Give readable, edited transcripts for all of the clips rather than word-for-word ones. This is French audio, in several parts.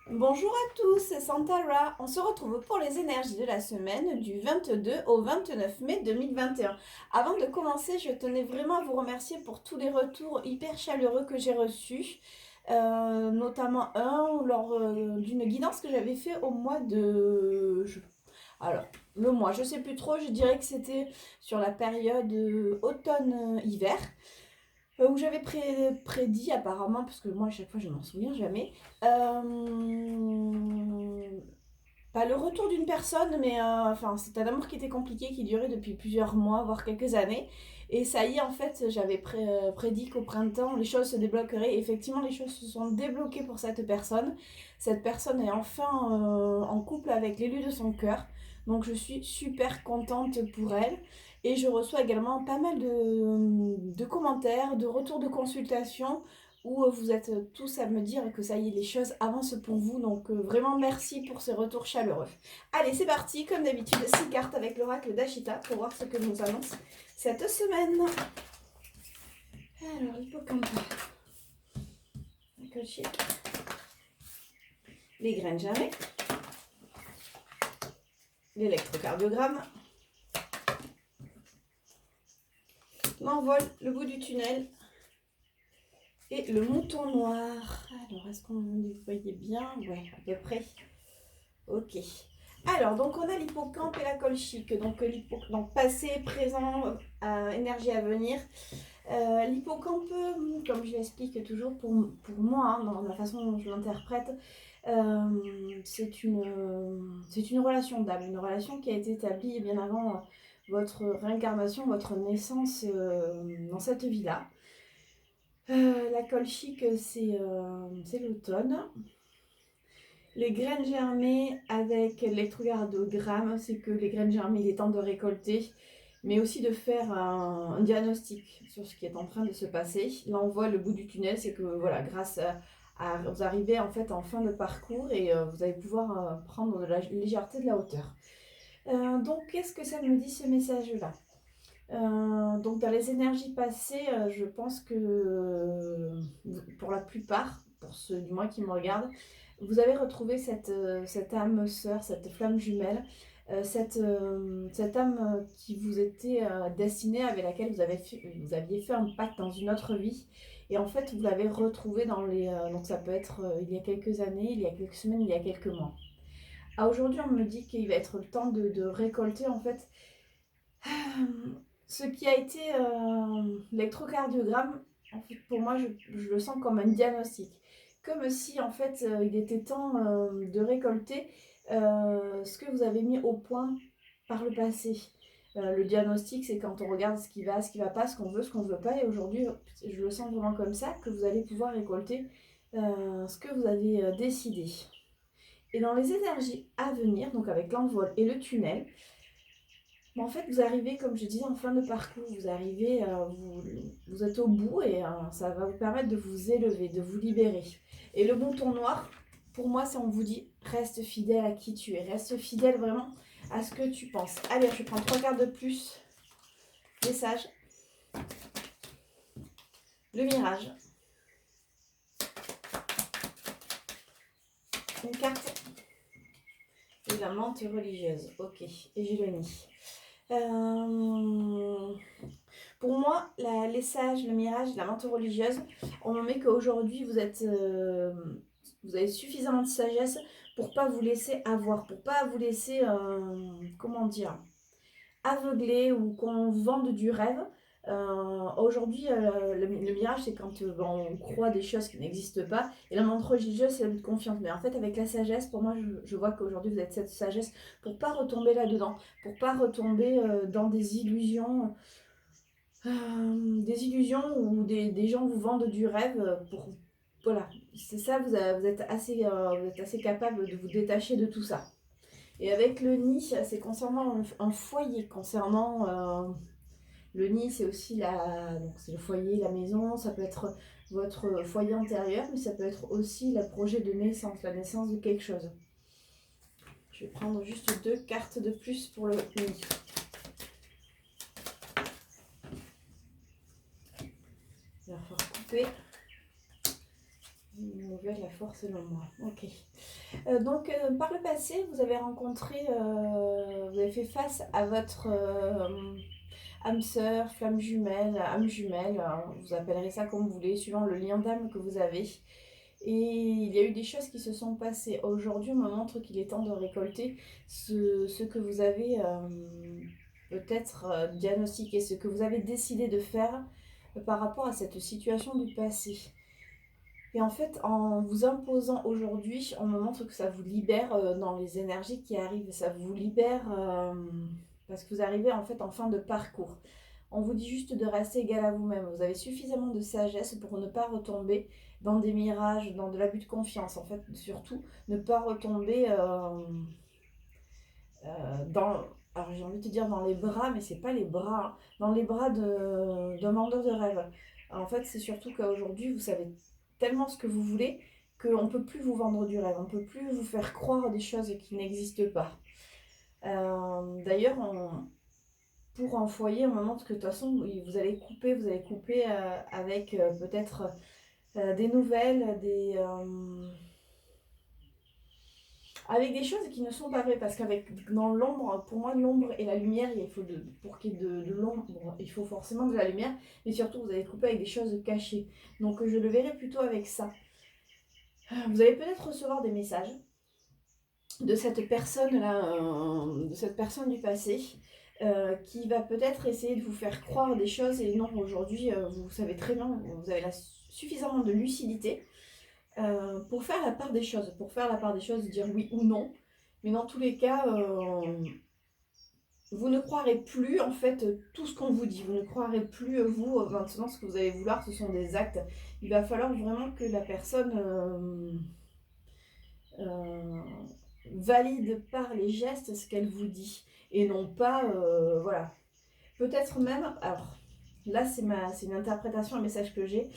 Bonjour à tous, c'est Santara. On se retrouve pour les énergies de la semaine du 22 au 29 mai 2021. Avant de commencer, je tenais vraiment à vous remercier pour tous les retours hyper chaleureux que j'ai reçus, notamment un lors d'une guidance que j'avais fait au mois de... Alors, le mois, je sais plus trop, je dirais que c'était sur la période automne-hiver où j'avais prédit apparemment, parce que moi à chaque fois je m'en souviens jamais, pas le retour d'une personne, mais enfin c'est un amour qui était compliqué, qui durait depuis plusieurs mois, voire quelques années. Et ça y est, en fait, j'avais prédit qu'au printemps, les choses se débloqueraient. Et effectivement, les choses se sont débloquées pour cette personne. Cette personne est enfin en couple avec l'élu de son cœur. Donc je suis super contente pour elle. Et je reçois également pas mal de commentaires, de retours de consultation où vous êtes tous à me dire que ça y est, les choses avancent pour vous. Donc vraiment merci pour ces retours chaleureux. Allez, c'est parti, comme d'habitude, 6 cartes avec l'oracle d'Ashita pour voir ce que nous annonce cette semaine. Alors, hippocampe, la colchique, les graines germées, l'électrocardiogramme, l'envol, le bout du tunnel et le mouton noir. Alors, est-ce qu'on les voyait bien? Ouais, à peu près. Ok. Alors, donc on a l'hippocampe et la colchique. Donc passé, présent, énergie à venir. L'hippocampe, comme je l'explique toujours pour moi, hein, dans la façon dont je l'interprète, c'est une relation d'âme, une relation qui a été établie bien avant votre réincarnation, votre naissance dans cette vie-là. La colchique, c'est l'automne. Les graines germées avec l'électrocardiogramme, c'est que les graines germées, il est temps de récolter, mais aussi de faire un diagnostic sur ce qui est en train de se passer. Là, on voit le bout du tunnel, c'est que voilà, grâce vous arrivez en fait en fin de parcours et vous allez pouvoir prendre de la légèreté, de la hauteur. Donc, qu'est-ce que ça me dit ce message-là? Donc, dans les énergies passées, je pense que pour la plupart, pour ceux du moins qui me regardent, vous avez retrouvé cette âme sœur, cette flamme jumelle, cette âme qui vous était destinée, avec laquelle vous aviez fait un pacte dans une autre vie. Et en fait, vous l'avez retrouvée dans les... donc ça peut être il y a quelques années, il y a quelques semaines, il y a quelques mois. Aujourd'hui, on me dit qu'il va être le temps de récolter en fait ce qui a été l'électrocardiogramme. En fait, pour moi, je le sens comme un diagnostic. Comme si, en fait, il était temps de récolter ce que vous avez mis au point par le passé. Le diagnostic, c'est quand on regarde ce qui va pas, ce qu'on veut pas. Et aujourd'hui, je le sens vraiment comme ça, que vous allez pouvoir récolter ce que vous avez décidé. Et dans les énergies à venir, donc avec l'envol et le tunnel, mais en fait, vous arrivez, comme je disais, en fin de parcours, vous arrivez, vous êtes au bout et ça va vous permettre de vous élever, de vous libérer. Et le mouton noir, pour moi, c'est on vous dit, reste fidèle à qui tu es, reste fidèle vraiment à ce que tu penses. Allez, je prends 3 cartes de plus. Les sages, le mirage, une carte et la menthe religieuse. Ok, et j'ai le nid. Pour moi, les sages, le mirage, la menthe religieuse, on me met qu'aujourd'hui vous avez suffisamment de sagesse pour pas vous laisser avoir, pour pas vous laisser, comment dire, aveugler ou qu'on vous vende du rêve. Aujourd'hui, le mirage, c'est quand on croit des choses qui n'existent pas. Et la menthe religieuse, c'est la de confiance. Mais en fait, avec la sagesse, pour moi, je vois qu'aujourd'hui, vous êtes cette sagesse pour pas retomber là-dedans, pour pas retomber dans des illusions où des gens vous vendent du rêve pour... Voilà, c'est ça, vous êtes assez capable de vous détacher de tout ça. Et avec le nid, c'est concernant un foyer, concernant... le nid, c'est aussi donc c'est le foyer, la maison, ça peut être votre foyer intérieur, mais ça peut être aussi le projet de naissance, la naissance de quelque chose. Je vais prendre juste 2 cartes de plus pour le nid. Il va falloir couper. Une nouvelle, la force selon moi. Ok. Par le passé, vous avez vous avez fait face à votre âme sœur, âme jumelle, hein, vous appellerez ça comme vous voulez, suivant le lien d'âme que vous avez. Et il y a eu des choses qui se sont passées. Aujourd'hui, on me montre qu'il est temps de récolter ce que vous avez peut-être diagnostiqué, ce que vous avez décidé de faire par rapport à cette situation du passé. Et en fait, en vous imposant aujourd'hui, on me montre que ça vous libère dans les énergies qui arrivent. Ça vous libère parce que vous arrivez en fait en fin de parcours. On vous dit juste de rester égal à vous-même. Vous avez suffisamment de sagesse pour ne pas retomber dans des mirages, dans de l'abus de confiance. En fait, surtout, ne pas retomber dans... Alors j'ai envie de te dire dans les bras, mais c'est pas les bras. Hein, dans les bras d'un vendeur de rêve. En fait, c'est surtout qu'aujourd'hui, vous savez tellement ce que vous voulez qu'on ne peut plus vous vendre du rêve. On ne peut plus vous faire croire des choses qui n'existent pas. D'ailleurs, pour un foyer, on me montre que de toute façon, vous allez couper avec peut-être des nouvelles, avec des choses qui ne sont pas vraies. Parce qu'avec dans l'ombre, pour moi, l'ombre et la lumière, pour qu'il y ait de l'ombre, bon, il faut forcément de la lumière, mais surtout, vous allez couper avec des choses cachées. Donc, je le verrai plutôt avec ça. Vous allez peut-être recevoir des messages de cette personne-là, de cette personne du passé, qui va peut-être essayer de vous faire croire des choses et non, aujourd'hui, vous savez très bien, vous avez suffisamment de lucidité pour faire la part des choses, dire oui ou non. Mais dans tous les cas, vous ne croirez plus en fait tout ce qu'on vous dit. Vous ne croirez plus vous maintenant ce que vous allez vouloir, ce sont des actes. Il va falloir vraiment que la personne valide par les gestes ce qu'elle vous dit et non pas voilà. Peut-être même, alors là c'est une interprétation, un message que j'ai.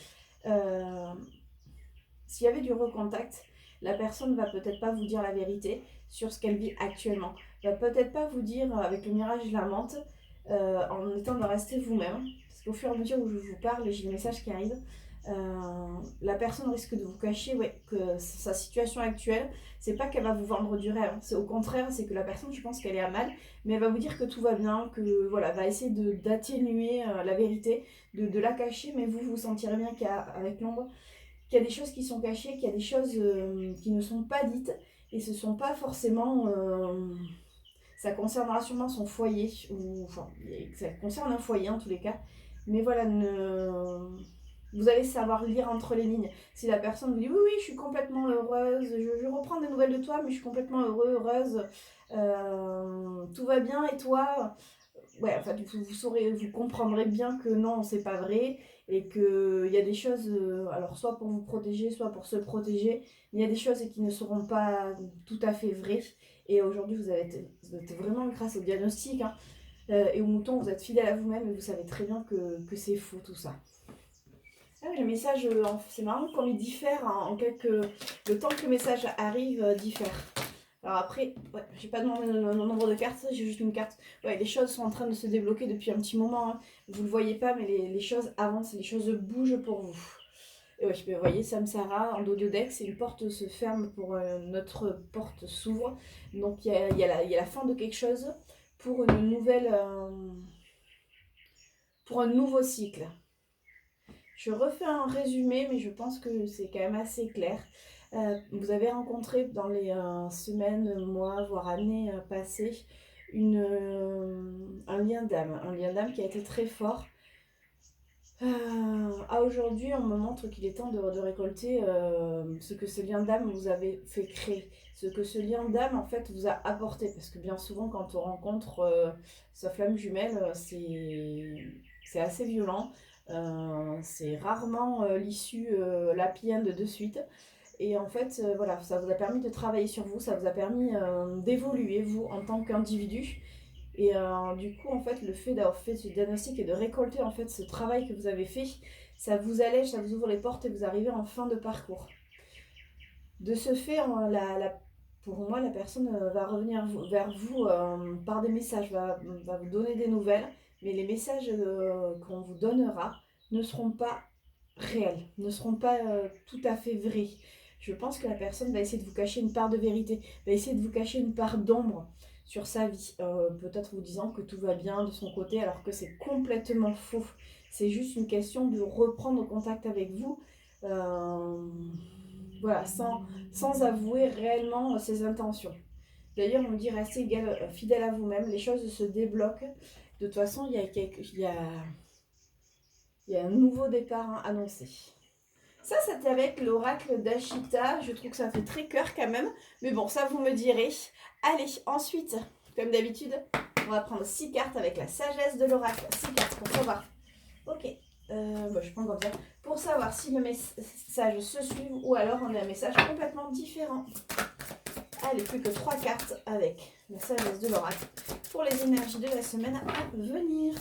S'il y avait du recontact, la personne va peut-être pas vous dire la vérité sur ce qu'elle vit actuellement. Va peut-être pas vous dire avec le mirage de la menthe en étant de rester vous-même. Parce qu'au fur et à mesure où je vous parle, j'ai des messages qui arrivent. La personne risque de vous cacher que sa situation actuelle, c'est pas qu'elle va vous vendre du rêve, c'est au contraire, c'est que la personne, je pense qu'elle est à mal, mais elle va vous dire que tout va bien, que voilà, va essayer d'atténuer la vérité, de la cacher, mais vous vous sentirez bien qu'avec l'ombre, qu'il y a des choses qui sont cachées, qu'il y a des choses qui ne sont pas dites, et ce sont pas forcément... ça concernera sûrement son foyer, ou enfin, ça concerne un foyer en tous les cas, mais voilà, vous allez savoir lire entre les lignes. Si la personne vous dit oui, oui, je suis complètement heureuse, je reprends des nouvelles de toi, mais je suis complètement heureuse, tout va bien, et toi? Ouais, en fait, vous comprendrez bien que non, c'est pas vrai, et qu'il y a des choses, alors soit pour vous protéger, soit pour se protéger, mais il y a des choses qui ne seront pas tout à fait vraies. Et aujourd'hui, vous êtes vraiment grâce au diagnostic hein, et au mouton, vous êtes fidèle à vous-même et vous savez très bien que c'est faux tout ça. Ah oui, le message, c'est marrant comme il diffère en quelques... Le temps que le message arrive diffère. Alors après, ouais, j'ai pas demandé le nombre de cartes, j'ai juste une carte. Ouais, les choses sont en train de se débloquer depuis un petit moment. Hein. Vous le voyez pas, mais les choses avancent, les choses bougent pour vous. Et ouais, vous voyez, Samsara, en dos de deck, c'est une porte se ferme pour notre porte s'ouvre. Donc il y a la fin de quelque chose pour une nouvelle, pour un nouveau cycle. Je refais un résumé, mais je pense que c'est quand même assez clair. Vous avez rencontré dans les semaines, mois, voire années passées, un lien d'âme qui a été très fort. À aujourd'hui, on me montre qu'il est temps de récolter ce que ce lien d'âme vous avez fait créer, ce que ce lien d'âme en fait vous a apporté. Parce que bien souvent, quand on rencontre sa flamme jumelle, c'est assez violent. C'est rarement l'issue happy end de suite. Et en fait, voilà, ça vous a permis de travailler sur vous, ça vous a permis d'évoluer, vous, en tant qu'individu. Et du coup, en fait, le fait d'avoir fait ce diagnostic et de récolter en fait ce travail que vous avez fait, ça vous allège, ça vous ouvre les portes et vous arrivez en fin de parcours. De ce fait, pour moi, la personne va revenir vers vous par des messages, va vous donner des nouvelles, mais les messages qu'on vous donnera ne seront pas réels, ne seront pas tout à fait vrais. Je pense que la personne va essayer de vous cacher une part de vérité, va essayer de vous cacher une part d'ombre sur sa vie. Peut-être vous disant que tout va bien de son côté, alors que c'est complètement faux. C'est juste une question de reprendre contact avec vous. Voilà, sans avouer réellement ses intentions. D'ailleurs, on dit restez fidèle à vous-même, les choses se débloquent. De toute façon, il y a un nouveau départ annoncé. Ça, c'était avec l'oracle d'Ashita. Je trouve que ça fait très cœur quand même. Mais bon, ça, vous me direz. Allez, ensuite, comme d'habitude, on va prendre 6 cartes avec la sagesse de l'oracle. 6 cartes pour savoir. Ok. Je prends comme ça. Pour savoir si le message se suit ou alors on a un message complètement différent. Allez, plus que 3 cartes avec la sagesse de l'oracle pour les énergies de la semaine à venir.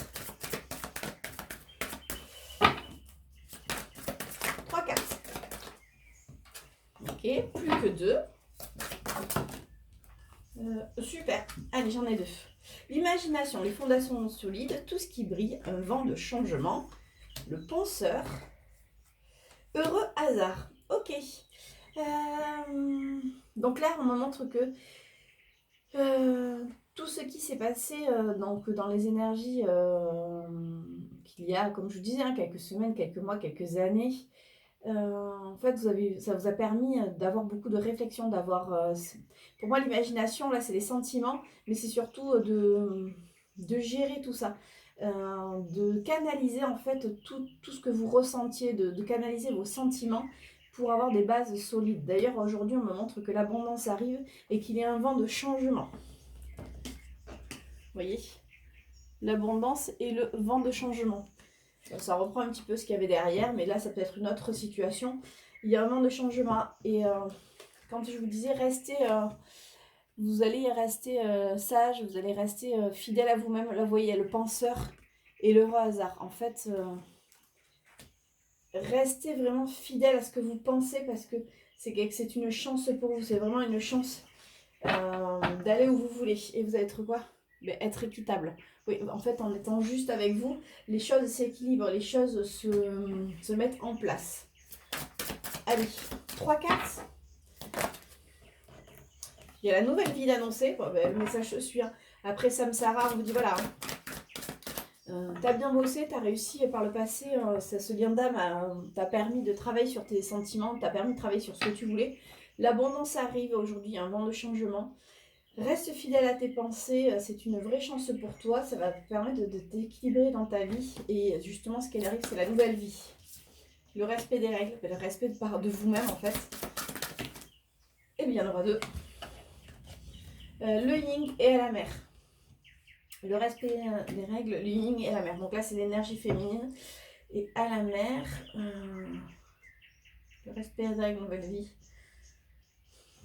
3 cartes. Ok, plus que 2. Super. Allez, j'en ai 2. L'imagination, les fondations solides, tout ce qui brille, un vent de changement, le penseur, heureux hasard. Ok. Donc là, on me montre que tout ce qui s'est passé donc dans les énergies qu'il y a, comme je vous disais, hein, quelques semaines, quelques mois, quelques années, en fait, ça vous a permis d'avoir beaucoup de réflexion, d'avoir... pour moi, l'imagination, là, c'est les sentiments, mais c'est surtout de gérer tout ça. De canaliser, en fait, tout ce que vous ressentiez, de canaliser vos sentiments pour avoir des bases solides. D'ailleurs, aujourd'hui, on me montre que l'abondance arrive et qu'il y a un vent de changement. Vous voyez ? L'abondance et le vent de changement. Ça reprend un petit peu ce qu'il y avait derrière, mais là, ça peut être une autre situation. Il y a un vent de changement. Et quand je vous disais, vous allez rester sage, vous allez rester fidèle à vous-même. Là, vous voyez, il y a le penseur et le hasard. En fait, restez vraiment fidèle à ce que vous pensez parce que c'est une chance pour vous. C'est vraiment une chance d'aller où vous voulez. Et vous allez être quoi ? Être équitable. Oui, en fait, en étant juste avec vous, les choses s'équilibrent, les choses se mettent en place. Allez, 3 cartes. Il y a la nouvelle vie d'annoncer. Bon, le message se suit. Après Samsara, on vous dit voilà. T'as bien bossé, t'as réussi par le passé. Ce lien d'âme t'a permis de travailler sur tes sentiments, t'a permis de travailler sur ce que tu voulais. L'abondance arrive aujourd'hui, un vent de changement. Reste fidèle à tes pensées, c'est une vraie chance pour toi, ça va te permettre de t'équilibrer dans ta vie. Et justement, ce qui arrive, c'est la nouvelle vie. Le respect des règles, le respect de vous-même en fait. Et bien, il y en aura 2. Le yin et la mer. Le respect des règles, le yin et la mer. Donc là, c'est l'énergie féminine. Et à la mer, le respect des règles, nouvelle vie.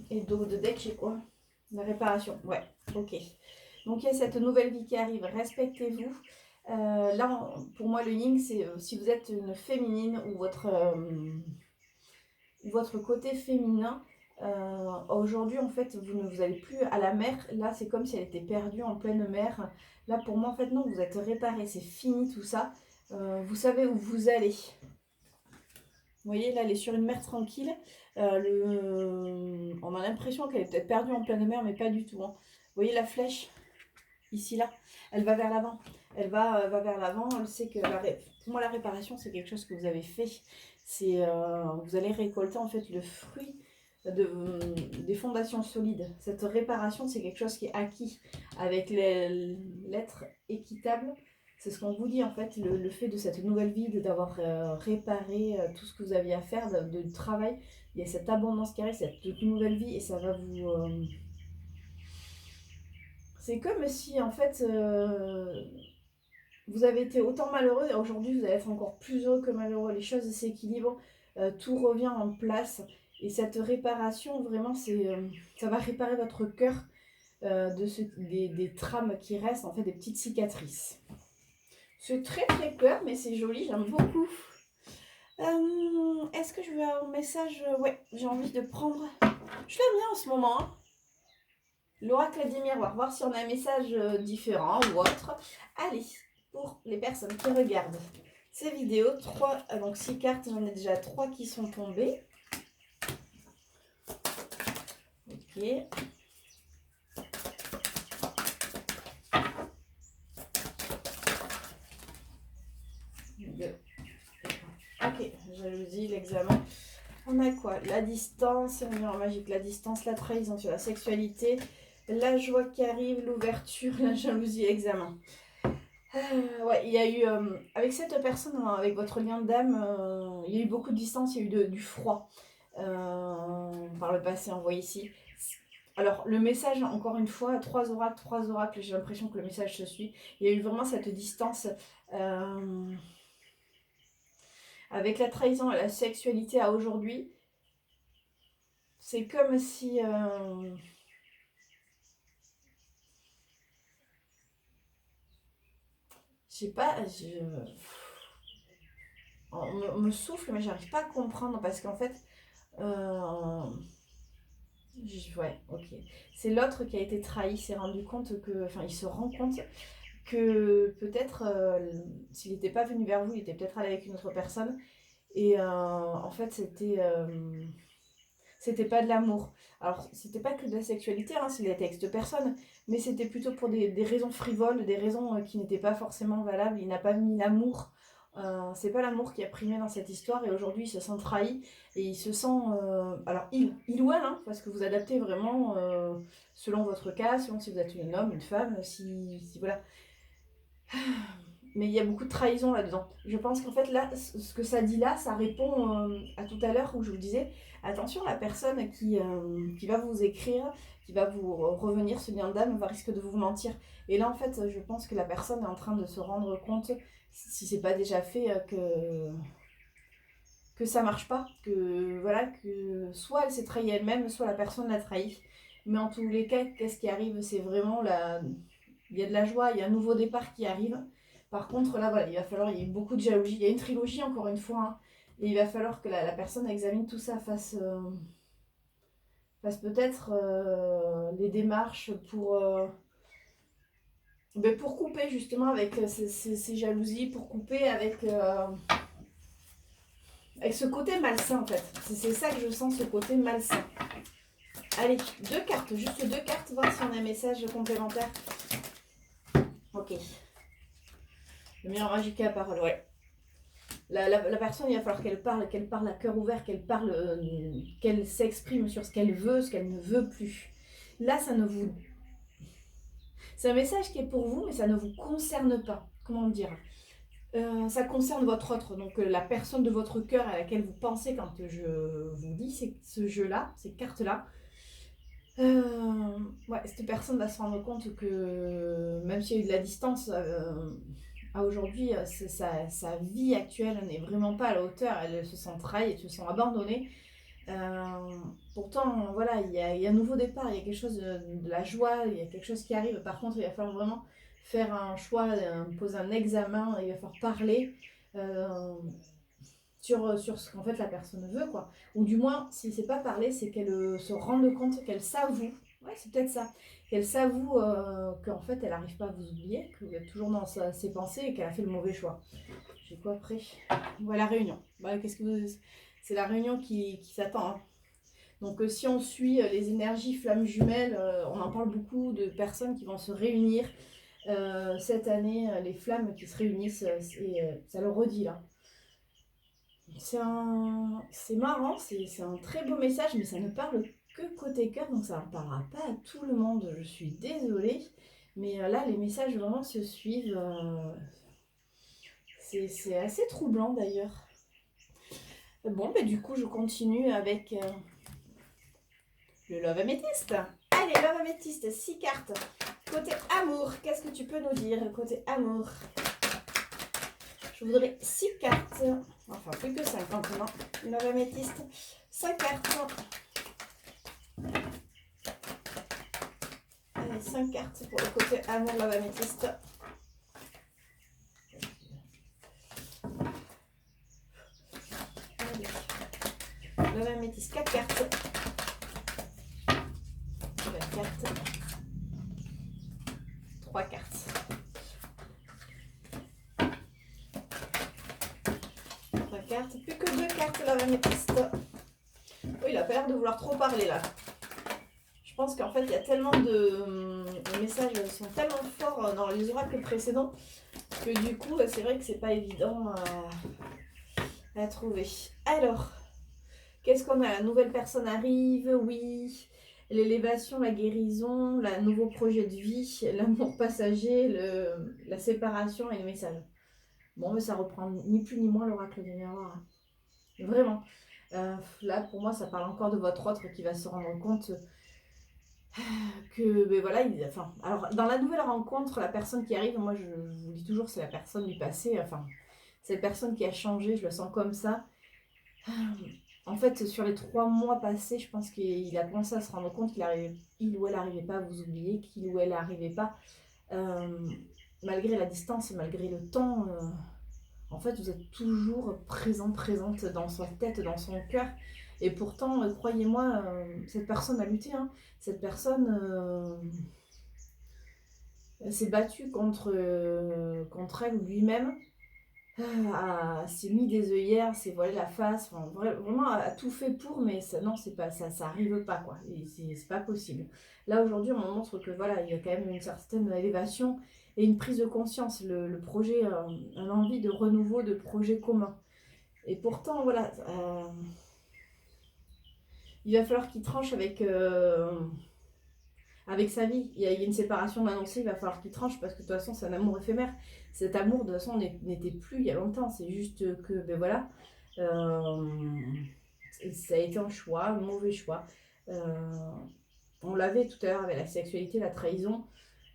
Et dos de deck, c'est quoi ? La réparation, ouais, ok. Donc il y a cette nouvelle vie qui arrive, respectez-vous. Là, pour moi, le yin, c'est si vous êtes une féminine ou votre côté féminin, aujourd'hui, en fait, vous ne vous allez plus à la mer. Là, c'est comme si elle était perdue en pleine mer. Là, pour moi, en fait, non, vous êtes réparé, c'est fini tout ça. Vous savez où vous allez. Vous voyez, là, elle est sur une mer tranquille. On a l'impression qu'elle est peut-être perdue en pleine mer, mais pas du tout. Hein. Vous voyez la flèche ici, là, elle va vers l'avant. Elle va vers l'avant. Elle sait que pour moi, la réparation, c'est quelque chose que vous avez fait. Vous allez récolter en fait le fruit des fondations solides. Cette réparation, c'est quelque chose qui est acquis avec l'être équitable. C'est ce qu'on vous dit en fait, le fait de cette nouvelle vie, d'avoir réparé tout ce que vous aviez à faire, de travail. Il y a cette abondance qui arrive, cette nouvelle vie et ça va vous... C'est comme si en fait vous avez été autant malheureux et aujourd'hui vous allez être encore plus heureux que malheureux. Les choses s'équilibrent, tout revient en place et cette réparation vraiment ça va réparer votre cœur des trames qui restent, en fait des petites cicatrices. C'est très très peur mais c'est joli, j'aime beaucoup. Est-ce que je vais avoir un message? Ouais, j'ai envie de prendre... Je l'aime bien en ce moment. Hein. L'oracle des miroirs, voir si on a un message différent ou autre. Allez, pour les personnes qui regardent ces vidéos, donc 6 cartes, j'en ai déjà 3 qui sont tombées. Ok. Ok, jalousie, l'examen. On a quoi? La distance, le mur magique, la distance, la trahison sur la sexualité, la joie qui arrive, l'ouverture, la jalousie, examen. Ouais, il y a eu, avec cette personne, avec votre lien d'âme, il y a eu beaucoup de distance, il y a eu du froid par le passé envoyé ici. Alors, le message, encore une fois, trois oracles, j'ai l'impression que le message se suit. Il y a eu vraiment cette distance avec la trahison et la sexualité à aujourd'hui. C'est comme si... je sais pas, on me souffle, mais j'arrive pas à comprendre parce qu'en fait... ouais, ok. C'est l'autre qui a été trahi, s'est rendu compte que... Enfin, il se rend compte que peut-être, s'il n'était pas venu vers vous, il était peut-être allé avec une autre personne. Et en fait, c'était pas de l'amour. Alors, c'était pas que de la sexualité, hein, s'il était avec cette personne, mais c'était plutôt pour des raisons frivoles, des raisons qui n'étaient pas forcément valables. Il n'a pas mis l'amour. C'est pas l'amour qui a primé dans cette histoire, et aujourd'hui il se sent trahi et il se sent. Alors, il ou elle, hein, parce que vous adaptez vraiment selon votre cas, selon si vous êtes un homme, une femme, si voilà. Mais il y a beaucoup de trahison là-dedans. Je pense qu'en fait, là, ce que ça dit là, ça répond à tout à l'heure où je vous disais, attention, la personne qui va vous écrire, qui va vous revenir ce lien d'âme, va risquer de vous mentir. Et là, en fait, je pense que la personne est en train de se rendre compte, si c'est pas déjà fait, que ça marche pas. Que, voilà, que soit elle s'est trahie elle-même, soit la personne l'a trahi. Mais en tous les cas, qu'est-ce qui arrive? C'est vraiment la... Il y a de la joie, il y a un nouveau départ qui arrive. Par contre, là, voilà, il va falloir, il y a beaucoup de jalousie. Il y a une trilogie, encore une fois, hein, et il va falloir que la personne examine tout ça, fasse peut-être les démarches pour couper justement avec ces jalousies, pour couper avec ce côté malsain, en fait. C'est ça que je sens, ce côté malsain. Allez, deux cartes, juste deux cartes, voir si on a un message complémentaire. Ok. Le meilleur magique à la parole, ouais. La personne, il va falloir qu'elle parle à cœur ouvert, qu'elle s'exprime sur ce qu'elle veut, ce qu'elle ne veut plus. Là, ça ne vous... C'est un message qui est pour vous, mais ça ne vous concerne pas. Comment dire? Ça concerne votre autre, donc la personne de votre cœur à laquelle vous pensez quand je vous dis ce jeu-là, ces cartes-là. Ouais, cette personne va se rendre compte que même s'il y a eu de la distance, à aujourd'hui, sa vie actuelle n'est vraiment pas à la hauteur. Elle se sent trahie, elle se sent abandonnée. Pourtant, voilà, il y a un nouveau départ, il y a quelque chose de la joie, il y a quelque chose qui arrive. Par contre, il va falloir vraiment faire un choix, poser un examen, il va falloir parler sur ce qu'en fait la personne veut, quoi. Ou du moins, si c'est pas parler, c'est qu'elle se rende compte, qu'elle s'avoue. Ouais, c'est peut-être ça. Qu'elle s'avoue qu'en fait, elle n'arrive pas à vous oublier, que vous êtes toujours dans ses pensées et qu'elle a fait le mauvais choix. J'ai quoi après? Ouais, la réunion. Bah, qu'est-ce que vous... C'est la réunion qui s'attend, hein. Donc si on suit les énergies flammes jumelles, on en parle beaucoup de personnes qui vont se réunir cette année, les flammes qui se réunissent, ça le redit là. C'est marrant, c'est un très beau message, mais ça ne parle que côté cœur, donc ça ne parlera pas à tout le monde. Je suis désolée, mais là les messages vraiment se suivent. C'est assez troublant d'ailleurs. Bon, bah, du coup je continue avec... le Love Améthyste. Allez, Love Améthyste, 6 cartes. Côté amour, qu'est-ce que tu peux nous dire côté amour? Je voudrais 6 cartes. Enfin, plus que 5 maintenant. Love Améthyste, 5 cartes. Allez, 5 cartes pour le côté amour, Love Améthyste. Allez. Love Améthyste, 4 cartes. 3 cartes. 3 cartes. Plus que 2 cartes, la améthyste. Oui, il a pas l'air de vouloir trop parler là. Je Je pense qu'en fait, il y a tellement de... Les messages sont tellement forts dans les oracles précédents que du coup, c'est vrai que c'est pas évident à trouver. Alors, qu'est-ce qu'on a? La nouvelle personne arrive, oui. L'élévation, la guérison, le nouveau projet de vie, l'amour passager, la séparation et le message. Bon, mais ça reprend ni plus ni moins l'oracle du miroir. Vraiment. Là, pour moi, ça parle encore de votre autre qui va se rendre compte que, ben voilà, enfin, alors dans la nouvelle rencontre, la personne qui arrive, moi je vous dis toujours, c'est la personne du passé, enfin, cette personne qui a changé, je le sens comme ça. En fait, sur les 3 mois passés, je pense qu'il a commencé à se rendre compte il ou elle n'arrivait pas à vous oublier, qu'il ou elle n'arrivait pas, euh, malgré la distance, malgré le temps, en fait, vous êtes toujours présente dans sa tête, dans son cœur. Et pourtant, croyez-moi, cette personne a lutté, hein. Cette personne s'est battue contre elle ou lui-même, s'est mis des œillères, s'est voilé la face, enfin, vraiment a tout fait pour, mais ça, non, c'est pas, ça arrive pas, quoi. Et c'est pas possible. Là, aujourd'hui, on montre que voilà, il y a quand même une certaine élévation et une prise de conscience. Le projet, une envie de renouveau, de projet commun. Et pourtant, voilà, il va falloir qu'il tranche avec sa vie. Il y a une séparation d'annoncer, il va falloir qu'il tranche parce que de toute façon, c'est un amour éphémère. Cet amour, de toute façon, n'était plus il y a longtemps. C'est juste que, ben voilà, ça a été un choix, un mauvais choix. On l'avait tout à l'heure avec la sexualité, la trahison.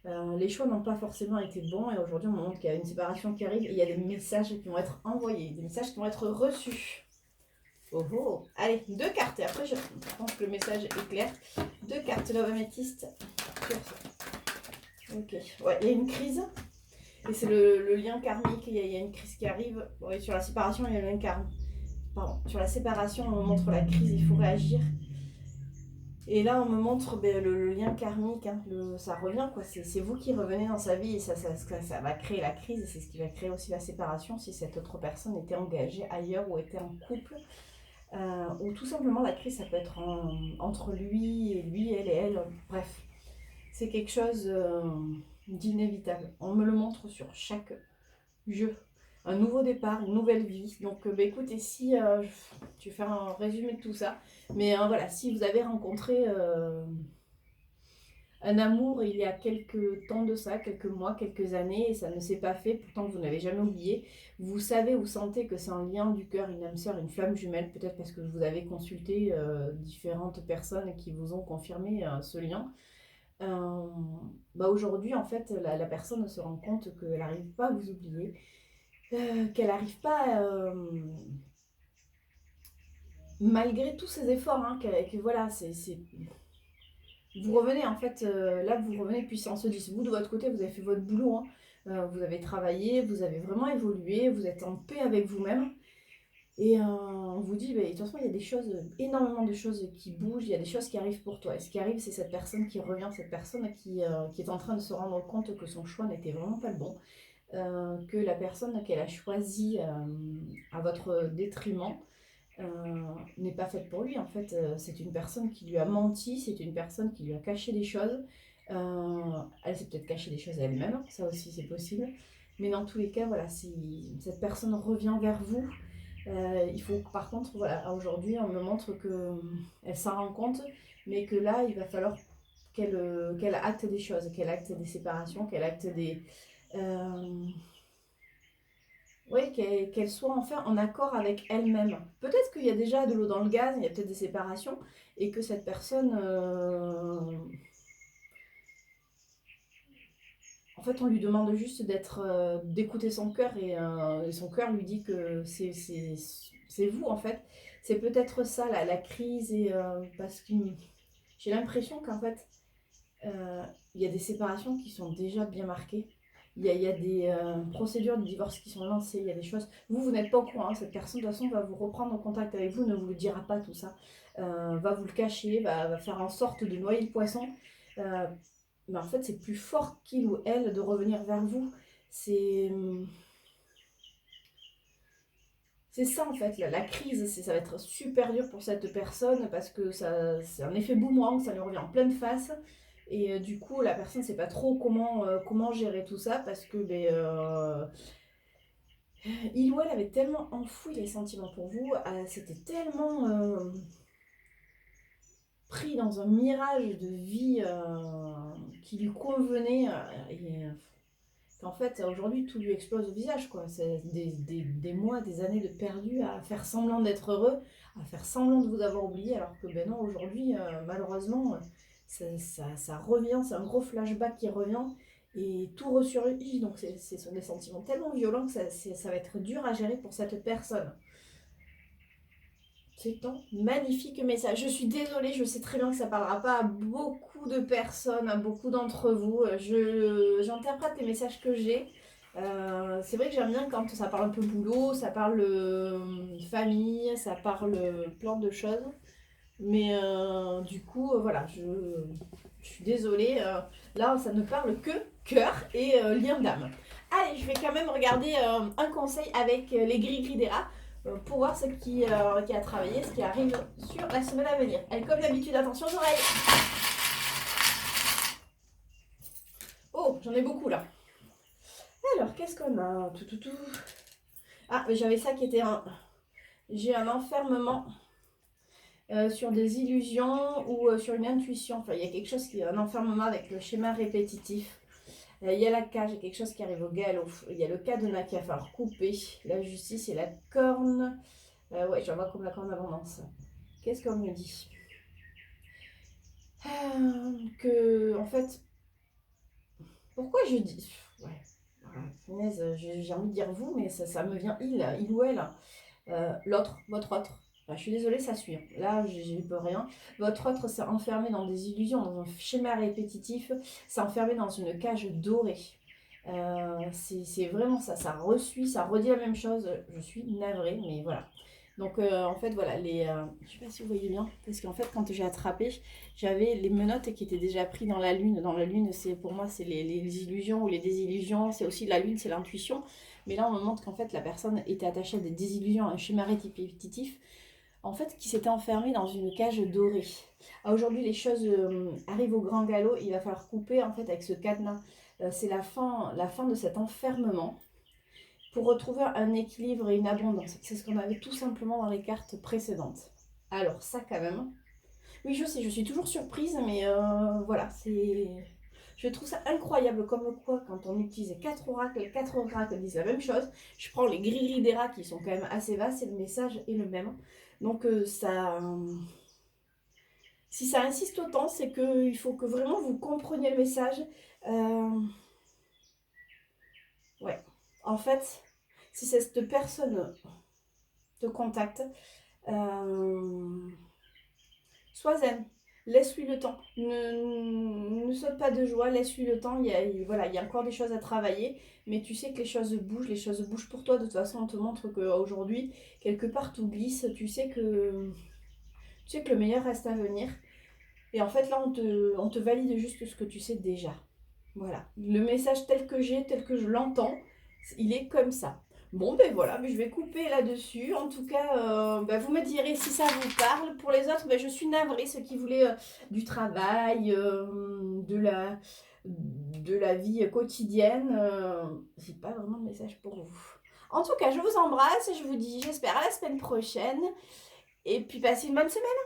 Les choix n'ont pas forcément été bons et aujourd'hui, on montre qu'il y a une séparation qui arrive et il y a des messages qui vont être envoyés, des messages qui vont être reçus. Oh oh. Allez, 2 cartes. Et après, je pense que le message est clair. 2 cartes, l'homme améthyste. Ok. Ouais, il y a une crise. Et c'est le lien karmique. Il y a une crise qui arrive. Ouais, sur la séparation, il y a le lien karmique. Pardon. Sur la séparation, on me montre la crise, il faut réagir. Et là, on me montre le lien karmique. Hein, ça revient, quoi. C'est vous qui revenez dans sa vie et ça va créer la crise. Et c'est ce qui va créer aussi la séparation si cette autre personne était engagée ailleurs ou était en couple. Ou tout simplement la crise, ça peut être entre lui, elle et elle. Bref, c'est quelque chose d'inévitable. On me le montre sur chaque jeu. Un nouveau départ, une nouvelle vie. Donc, écoutez, si je vais faire un résumé de tout ça, mais voilà, si vous avez rencontré un amour il y a quelques temps de ça, quelques mois, quelques années, et ça ne s'est pas fait, pourtant vous n'avez jamais oublié. Vous savez, vous sentez que c'est un lien du cœur, une âme sœur, une flamme jumelle, peut-être parce que vous avez consulté différentes personnes qui vous ont confirmé ce lien. Euh, Aujourd'hui, en fait, la personne se rend compte qu'elle n'arrive pas à vous oublier, qu'elle n'arrive pas, malgré tous ses efforts, hein, que voilà, vous revenez en fait, là vous revenez puissance 10. Vous de votre côté, vous avez fait votre boulot, hein. Vous avez travaillé, vous avez vraiment évolué, vous êtes en paix avec vous-même. Et on vous dit, bah, de toute façon, il y a des choses, énormément de choses qui bougent, il y a des choses qui arrivent pour toi. Et ce qui arrive, c'est cette personne qui revient, cette personne qui est en train de se rendre compte que son choix n'était vraiment pas le bon, que la personne qu'elle a choisie à votre détriment, n'est pas faite pour lui. En fait, c'est une personne qui lui a menti, c'est une personne qui lui a caché des choses. Elle s'est peut-être caché des choses à elle-même, ça aussi c'est possible. Mais dans tous les cas, voilà, si cette personne revient vers vous, il faut par contre, voilà, aujourd'hui on me montre qu'elle s'en rend compte, mais que là il va falloir qu'elle acte des choses, qu'elle acte des séparations, qu'elle acte des... euh, oui, qu'elle soit enfin en accord avec elle-même. Peut-être qu'il y a déjà de l'eau dans le gaz, il y a peut-être des séparations, et que cette personne, en fait, on lui demande juste d'écouter son cœur, et son cœur lui dit que c'est vous, en fait. C'est peut-être ça, la crise, parce que j'ai l'impression qu'en fait, il y a des séparations qui sont déjà bien marquées. Il y a des procédures de divorce qui sont lancées, il y a des choses. Vous n'êtes pas au courant, hein. Cette personne, de toute façon, va vous reprendre en contact avec vous, ne vous le dira pas tout ça. Va vous le cacher, va faire en sorte de noyer le poisson. Euh, mais en fait, c'est plus fort qu'il ou elle de revenir vers vous. C'est. c'est ça en fait, la crise, ça va être super dur pour cette personne parce que c'est un effet boomerang, ça lui revient en pleine face. Et du coup, la personne ne sait pas trop comment gérer tout ça parce que il ou elle avait tellement enfoui les sentiments pour vous, c'était tellement pris dans un mirage de vie qui lui convenait. Qu'en fait, aujourd'hui, tout lui explose au visage, quoi. C'est des mois, des années de perdu à faire semblant d'être heureux, à faire semblant de vous avoir oublié, alors que ben non, aujourd'hui, malheureusement, ça revient, c'est un gros flashback qui revient, et tout ressurgit. Donc, ce sont des sentiments tellement violents que ça va être dur à gérer pour cette personne. C'est un magnifique message. Je suis désolée, je sais très bien que ça ne parlera pas à beaucoup de personnes, à beaucoup d'entre vous. J'interprète les messages que j'ai. C'est vrai que j'aime bien quand ça parle un peu boulot, ça parle famille, ça parle plein de choses. Mais du coup, voilà, je suis désolée. Là, ça ne parle que cœur et lien d'âme. Allez, je vais quand même regarder un conseil avec les gris-gris des rats pour voir ce qui a travaillé, ce qui arrive sur la semaine à venir. Allez, comme d'habitude, attention aux oreilles. Oh, j'en ai beaucoup là. Alors, qu'est-ce qu'on a? Tout. Ah, j'avais ça qui était un... J'ai un enfermement sur des illusions ou sur une intuition. Enfin, il y a quelque chose qui est un enfermement avec le schéma répétitif. Il y a la cage, il y a quelque chose qui arrive au galop. Il y a le cadenas qu'il va falloir couper. La justice et la corne. Ouais, je vois comme la corne d'abondance. Qu'est-ce qu'on me dit? Que, en fait, pourquoi je dis... Ouais, punaise, j'ai envie de dire vous, mais ça me vient il ou elle. L'autre, votre autre. Enfin, je suis désolée, ça suit. Là, j'y peux rien. Votre autre s'est enfermé dans des illusions, dans un schéma répétitif. C'est enfermé dans une cage dorée. C'est vraiment ça. Ça resuit, ça redit la même chose. Je suis navrée, mais voilà. Donc, en fait, voilà. Je sais pas si vous voyez bien. Parce qu'en fait, quand j'ai attrapé, j'avais les menottes qui étaient déjà prises dans la lune. Dans la lune, pour moi, c'est les illusions ou les désillusions. C'est aussi la lune, c'est l'intuition. Mais là, on me montre qu'en fait, la personne était attachée à des désillusions, à un schéma répétitif, en fait, qui s'était enfermée dans une cage dorée. Aujourd'hui, les choses arrivent au grand galop. Il va falloir couper, en fait, avec ce cadenas. C'est la fin de cet enfermement pour retrouver un équilibre et une abondance. C'est ce qu'on avait tout simplement dans les cartes précédentes. Alors, ça, quand même. Oui, je sais, je suis toujours surprise, mais voilà, c'est... Je trouve ça incroyable comme quoi, quand on utilise quatre oracles disent la même chose. Je prends les gris des rats qui sont quand même assez vastes et le message est le même. Donc si ça insiste autant, c'est qu'il faut que vraiment vous compreniez le message. Ouais, en fait, si cette personne te contacte, sois zen. Laisse-lui le temps. Ne saute pas de joie, laisse-lui le temps. Voilà, il y a encore des choses à travailler, mais tu sais que les choses bougent pour toi. De toute façon, on te montre qu'aujourd'hui, quelque part, tu glisses, tu sais que le meilleur reste à venir. Et en fait, là, on te valide juste ce que tu sais déjà. Voilà. Le message tel que tel que je l'entends, il est comme ça. Bon, ben voilà, mais je vais couper là-dessus. En tout cas, vous me direz si ça vous parle. Pour les autres, je suis navrée, ceux qui voulaient du travail, de la vie quotidienne. J'ai pas vraiment de message pour vous. En tout cas, je vous embrasse et je vous dis, j'espère à la semaine prochaine. Et puis, passez une bonne semaine.